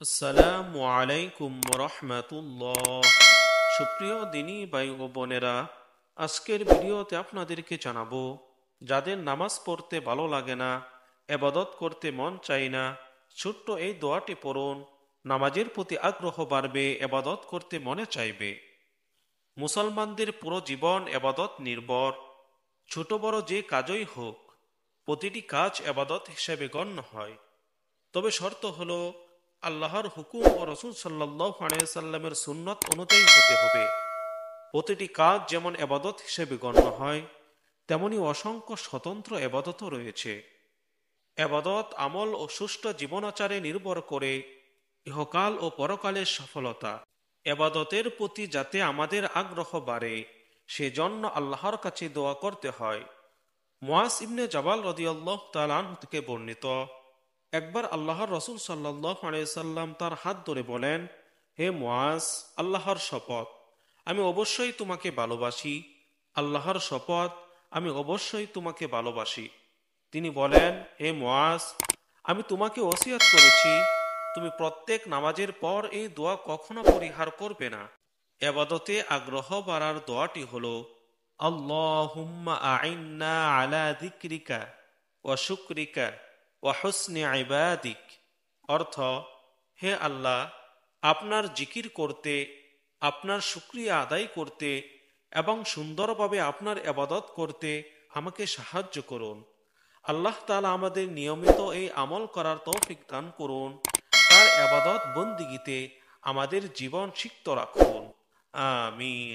আসসালামু আলাইকুম রহমতুল্লাহ। সুপ্রিয় দিনী ভাই ও বোনেরা, আজকের ভিডিওতে আপনাদেরকে জানাবো যাদের নামাজ পড়তে ভালো লাগে না, ইবাদত করতে মন চায় না, ছোট্ট এই দোয়াটি পড়ুন, নামাজের প্রতি আগ্রহ বাড়বে, ইবাদত করতে মনে চাইবে। মুসলমানদের পুরো জীবন ইবাদত নির্ভর। ছোট বড় যে কাজই হোক, প্রতিটি কাজ ইবাদত হিসেবে গণ্য হয়। তবে শর্ত হলো আল্লাহর হুকুম ও রসুল সাল্লাল্লাহু আলাইহি সাল্লামের সুন্নত অনুযায়ী হতে হবে। প্রতিটি কাজ যেমন এবাদত হিসেবে গণ্য হয়, তেমনি অসংখ্য স্বতন্ত্র এবাদতও রয়েছে। এবাদত আমল ও সুষ্ঠু জীবনাচারে নির্ভর করে ইহকাল ও পরকালের সফলতা। এবাদতের প্রতি যাতে আমাদের আগ্রহ বাড়ে, সেজন্য আল্লাহর কাছে দোয়া করতে হয়। মুআজ ইবনে জাবাল রাদিয়াল্লাহু তাআলা আনহু থেকে বর্ণিত, একবার আল্লাহর রসুল সাল্লাল্লাহু আলাইহি সাল্লাম তার হাত ধরে বলেন, হে মুআজ, আল্লাহর শপথ, আমি অবশ্যই তোমাকে ভালোবাসি। আল্লাহর শপথ, আমি অবশ্যই তোমাকে ভালোবাসি। তিনি বলেন, হে মুআজ, আমি তোমাকে ওসিয়ত করেছি, তুমি প্রত্যেক নামাজের পর এই দোয়া কখনো পরিহার করবে না। এবাদতে আগ্রহ বাড়ার দোয়াটি হলো, আল্লাহুম্মা আইন্না আলা যিকরিকা ওয়া শুকরিকা ওয়া হুসনি ইবাদিক। অর্থ, হে আল্লাহ, আপনার জিকির করতে, আপনার শুকরিয়া আদায় করতে এবং সুন্দরভাবে আপনার ইবাদত করতে আমাকে সাহায্য করুন। আল্লাহ তাআলা আমাদের নিয়মিত এই আমল করার তৌফিক দান করুন। তার ইবাদত বন্দিগিতে আমাদের জীবন সিক্ত রাখুন। আমিন।